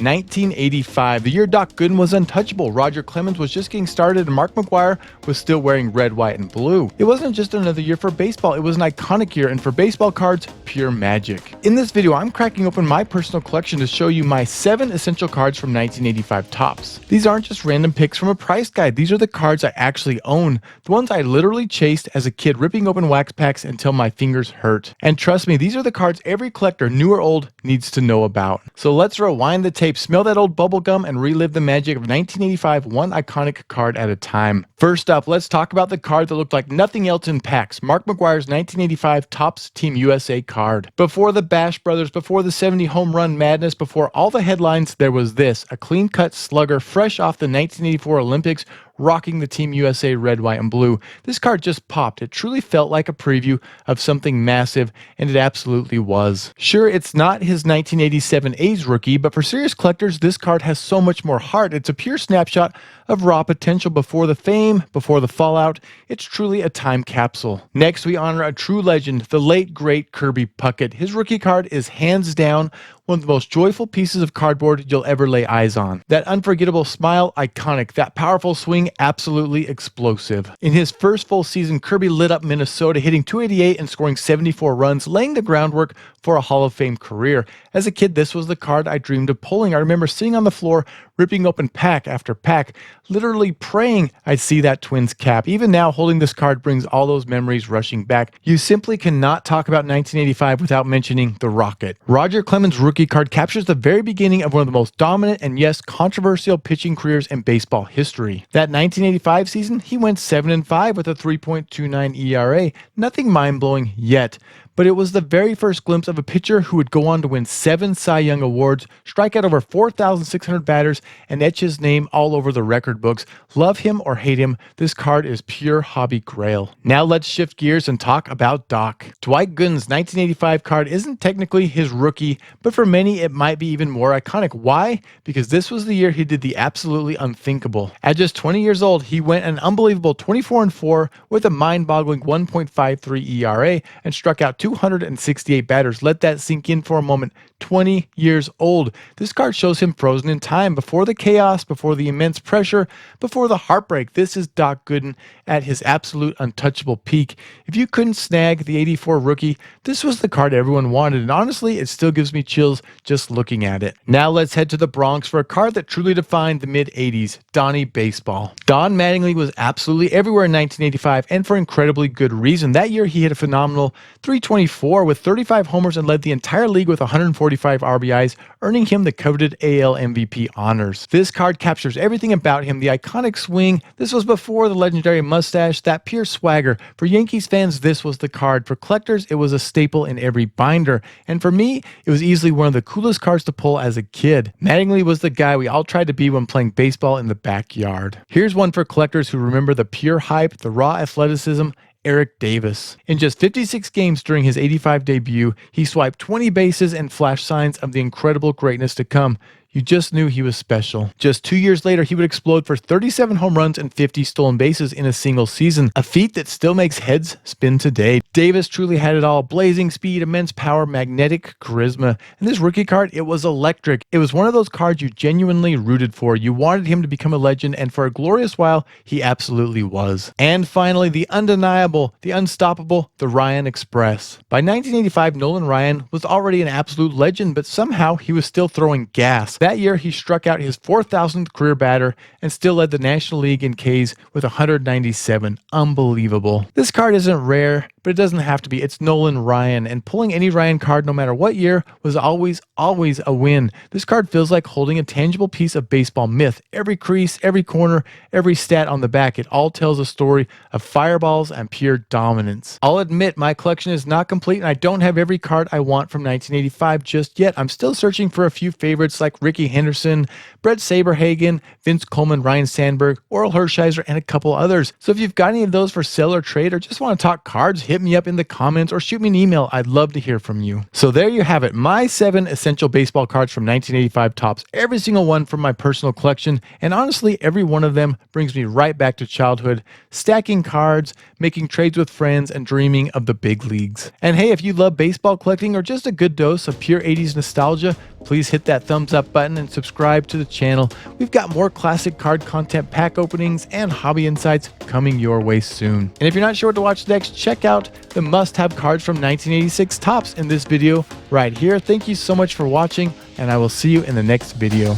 1985, the year Doc Gooden was untouchable, Roger Clemens was just getting started, and Mark McGwire was still wearing red, white, and blue. It wasn't just another year for baseball, it was an iconic year, and for baseball cards, pure magic. In this video, I'm cracking open my personal collection to show you my 7 essential cards from 1985 Topps. These aren't just random picks from a price guide, these are the cards I actually own, the ones I literally chased as a kid, ripping open wax packs until my fingers hurt. And trust me, these are the cards every collector, new or old, needs to know about. So let's rewind the tape, smell that old bubble gum, and relive the magic of 1985, one iconic card at a time. First up, let's talk about the card that looked like nothing else in packs, Mark McGwire's 1985 Topps Team USA card. Before the Bash Brothers, before the 70 home run madness, before all the headlines, there was this, a clean-cut slugger fresh off the 1984 Olympics, rocking the Team USA red, white, and blue. This card just popped. It truly felt like a preview of something massive, and it absolutely was. Sure, it's not his 1987 A's rookie, but for serious collectors, this card has so much more heart. It's a pure snapshot of raw potential before the fame, before the fallout. It's truly a time capsule. Next, we honor a true legend, the late, great Kirby Puckett. His rookie card is hands down one of the most joyful pieces of cardboard you'll ever lay eyes on. That unforgettable smile, iconic. That powerful swing, absolutely explosive. In his first full season, Kirby lit up Minnesota, hitting .288 and scoring 74 runs, laying the groundwork for a Hall of Fame career. As a kid, this was the card I dreamed of pulling. I remember sitting on the floor, ripping open pack after pack, literally praying I'd see that Twins cap. Even now, holding this card brings all those memories rushing back. You simply cannot talk about 1985 without mentioning the Rocket. Roger Clemens' rookie card captures the very beginning of one of the most dominant and yes, controversial pitching careers in baseball history. That 1985 season, he went 7-5 with a 3.29 ERA. Nothing mind-blowing yet, but it was the very first glimpse of a pitcher who would go on to win 7 Cy Young Awards, strike out over 4,600 batters, and etch his name all over the record books. Love him or hate him, this card is pure hobby grail. Now let's shift gears and talk about Doc. Dwight Gooden's 1985 card isn't technically his rookie, but for many it might be even more iconic. Why? Because this was the year he did the absolutely unthinkable. At just 20 years old, he went an unbelievable 24-4 with a mind-boggling 1.53 ERA and struck out 268 batters. Let that sink in for a moment. 20 years old. This card shows him frozen in time, before the chaos, before the immense pressure, before the heartbreak. This is Doc Gooden at his absolute untouchable peak. If you couldn't snag the 84 rookie, this was the card everyone wanted, and honestly, it still gives me chills just looking at it. Now let's head to the Bronx for a card that truly defined the mid-80s, Donnie Baseball. Don Mattingly was absolutely everywhere in 1985, and for incredibly good reason. That year, he hit a phenomenal .324 with 35 homers and led the entire league with 145 RBIs, earning him the coveted AL MVP honors. This card captures everything about him, the iconic swing. This was before the legendary mustache, that pure swagger. For Yankees fans, this was the card. For collectors, it was a staple in every binder. And for me, it was easily one of the coolest cards to pull as a kid. Mattingly was the guy we all tried to be when playing baseball in the backyard. Here's one for collectors who remember the pure hype, the raw athleticism, Eric Davis. In just 56 games during his 85 debut, he swiped 20 bases and flashed signs of the incredible greatness to come. You just knew he was special. Just 2 years later, he would explode for 37 home runs and 50 stolen bases in a single season, a feat that still makes heads spin today. Davis truly had it all: blazing speed, immense power, magnetic charisma. And this rookie card, it was electric. It was one of those cards you genuinely rooted for. You wanted him to become a legend, and for a glorious while, he absolutely was. And finally, the undeniable, the unstoppable, the Ryan Express. By 1985, Nolan Ryan was already an absolute legend, but somehow he was still throwing gas. That year, he struck out his 4,000th career batter and still led the National League in Ks with 197. Unbelievable. This card isn't rare, but it doesn't have to be. It's Nolan Ryan, and pulling any Ryan card no matter what year was always a win. This card feels like holding a tangible piece of baseball myth. Every crease, every corner, every stat on the back, it all tells a story of fireballs and pure dominance. I'll admit my collection is not complete, and I don't have every card I want from 1985 just yet. I'm still searching for a few favorites like Ricky Henderson, Brett Saberhagen, Vince Coleman, Ryan Sandberg, Oral Hershiser, and a couple others. So if you've got any of those for sale or trade, or just want to talk cards, hit me up in the comments or shoot me an email. I'd love to hear from you. So there you have it, my 7 essential baseball cards from 1985 Topps, every single one from my personal collection, and honestly, every one of them brings me right back to childhood, stacking cards, making trades with friends, and dreaming of the big leagues. And hey, if you love baseball collecting or just a good dose of pure 80s nostalgia, please hit that thumbs up button and subscribe to the channel. We've got more classic card content, pack openings, and hobby insights coming your way soon. And if you're not sure what to watch next, check out the must-have cards from 1986 Topps in this video right here. Thank you so much for watching, and I will see you in the next video.